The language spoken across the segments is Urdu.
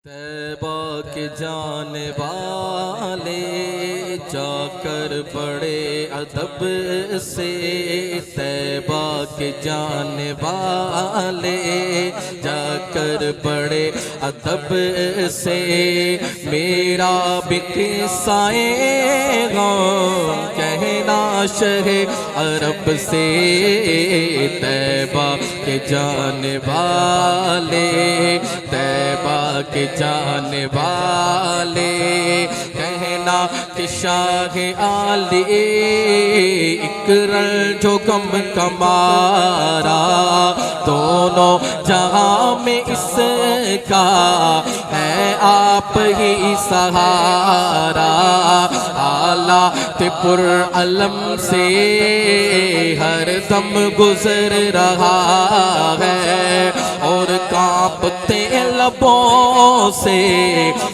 طیبہ کے جانے والے جا کر بڑے ادب سے، طیبہ کے جانے والے جا کر بڑے ادب سے، میرا بھی قصہ غم کہنا شہ عرب سے، طیبہ کے جانے والے، طیبہ کے جانے والے کہنا کہ شاہ عالی اکرل جو غم کمارا، دونوں جہاں میں اس کا ہے آپ ہی سہارا، حالات پر علم سے ہر دم گزر رہا ہے، اور کانپتے لبوں سے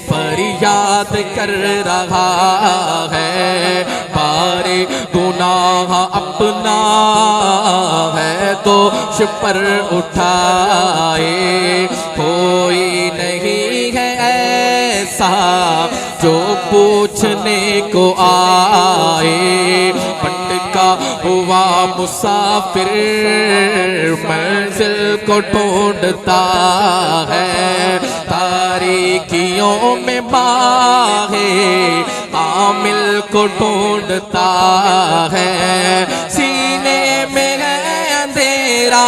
فریاد کر رہا ہے، بارے گناہ اپنا ہے دوش پر اٹھائے، کوئی نہیں ہے ایسا جو پوچھنے کو آئے، بھٹکا ہوا مسافر منزل کو ڈھونڈتا ہے، تاریکیوں میں باغ عامل کو ڈھونڈتا ہے، سینے میں ہے اندھیرا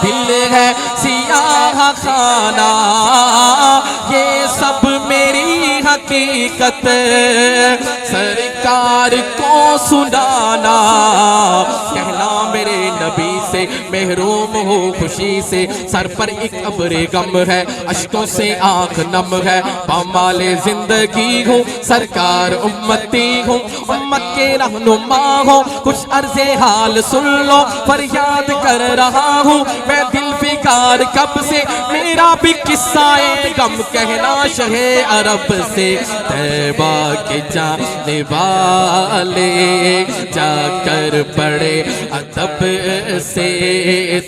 دل ہے سیاہ خانہ، یہ سب میری حقیقت سرکار کو سنانا، کہنا میرے نبی سے محروم ہو خوشی سے، سر پر ایک ابر غم ہے، اشکوں سے آنکھ نم ہے، پامال زندگی ہوں سرکار امتی ہوں، امت کے رہنما ہوں، کچھ عرض حال سن لو، فریاد کر رہا ہوں میں دل فکار کب سے، میرا بھی قصہ غم کہنا شہ عرب سے، طیبہ کے جانے والے جا کر بڑے ادب سے،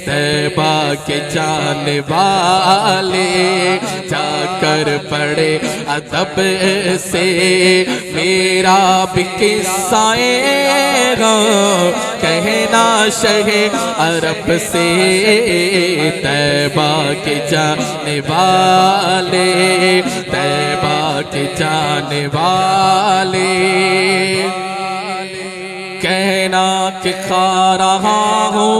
طیبہ کے جانے والے جا کر بڑے ادب سے، میرا بھی قصہ غم کہنا شہ عرب سے، طیبہ کے جانے والے، طیبہ کے جانے والے کہنا کہ کھا رہا ہوں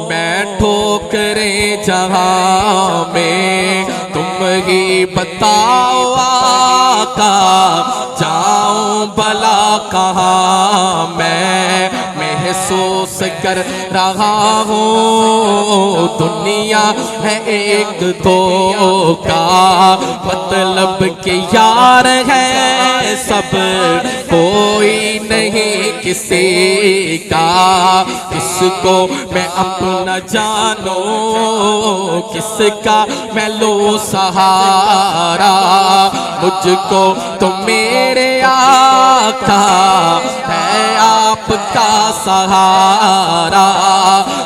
میں ٹھوکریں جہاں میں، تم ہی بتاؤ آقا جاؤں بلا کہاں، میں محسوس کر رہا ہوں دنیا ہے ایک دو کا، مطلب کہ یار ہے سب کوئی نہیں کسی کا، کس کو میں اپنا جانوں کس کا میں لوں سہارا، مجھ کو تو میرے آقا ہے آپ کا سہارا،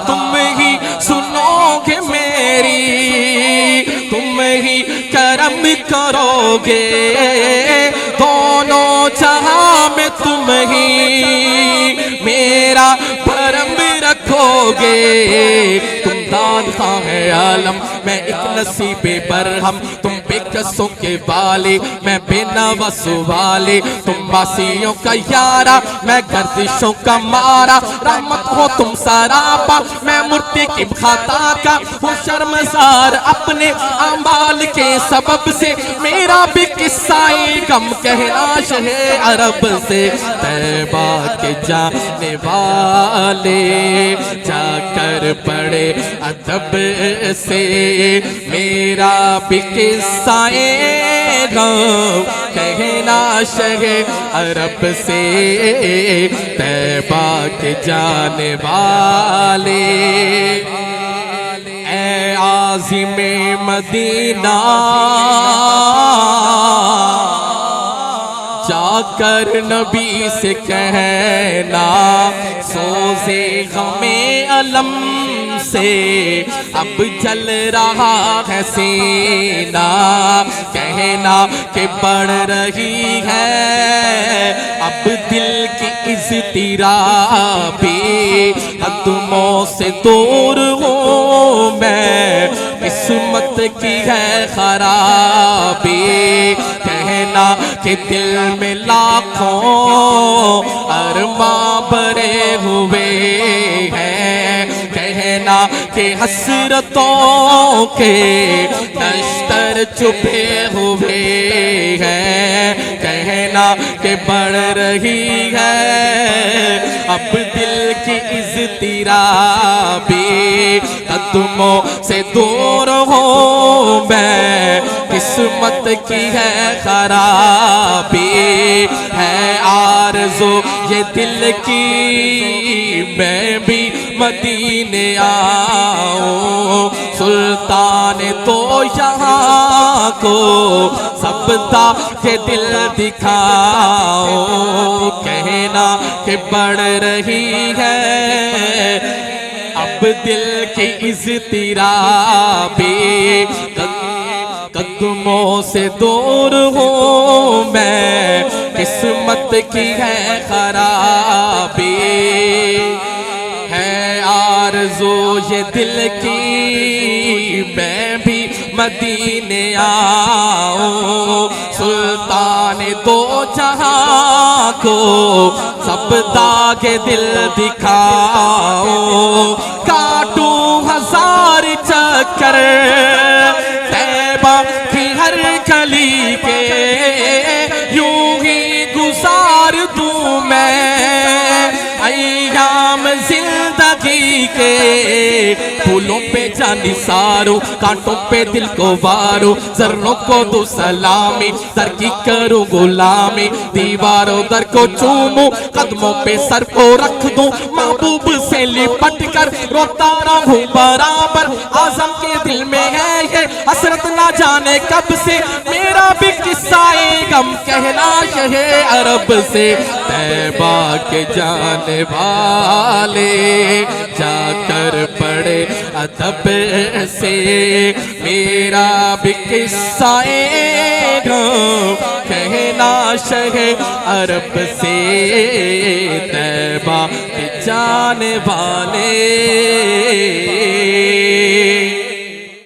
تم ہی سنو گے میری، تم ہی کرم کرو گے، دونوں جہاں میں تم ہی میرا بھرم رکھو گے، تم داد خواہ عالم میں ایک نصیب برہم، تم بے کسوں کے والے میں بے نواس والے، تم باسیوں کا یارا میں گردشوں کا مارا، رحمت ہو تم سراپا میں مرتکب خطا کا ہوں شرمسار اپنے اعمال کے سبب سے، میرا بھی قصہ غم کہنا شہ عرب سے، طیبہ کے جانے والے جا کر بڑے ادب سے، میرا بھی قصہ غم کہنا شہ عرب سے، طیبہ کے جانے والے اے عازم مدینہ جا کر نبی سے کہنا، سوزے غم علم سے اب جل رہا ہے سینہ، کہنا کہ بڑھ رہی ہے اب دل کی اضطرابی، قدموں سے دور ہوں میں قسمت کی ہے خرابی، کہنا کہ دل میں لاکھوں ارماں بھرے ہوئے ہیں، کہنا کہ حسرتوں کے نشتر چھپے ہوئے ہیں، کہنا کہ بڑھ رہی ہے اب دل کی اضطرابی، قدموں سے دور ہوں میں قسمت کی ہے خرابی، ہے آرزو یہ دل کی میں بھی مدینے آؤں، سلطان تو یہاں کو سبتا کہ دل دکھاؤں، کہنا کہ بڑھ رہی ہے اب دل کی اضطرابی، قدموں سے دور ہوں میں قسمت کی ہے خرابی، ہے آرزو یہ دل کی میں بھی مدینے آؤں، سلطان دو جہاں کو سب داغ دل دکھاؤں، کاٹوں ہزار چکر طیبہ کی ہر گلی کے، یوں ہی گزار دوں میں ایام زندگی کے، پھولوں پہ جان نثاروں کانٹوں پہ دل کو واروں، ذروں کو دو سلامی در کی کروں غلامی، دیواروں در کو چوموں قدموں پہ سر کو رکھ دوں، محبوب سے لپٹ کر روتا رہوں برابر، اعظم کے دل میں ہے یہ حسرت نہ جانے کب سے، میرا بھی قصہ غم کہنا یہ عرب سے، طیبہ کے جانے والے جا کر پڑے ادب سے، میرا بھی قصہ غم کہنا شہ عرب سے، طیبہ کے جانے والے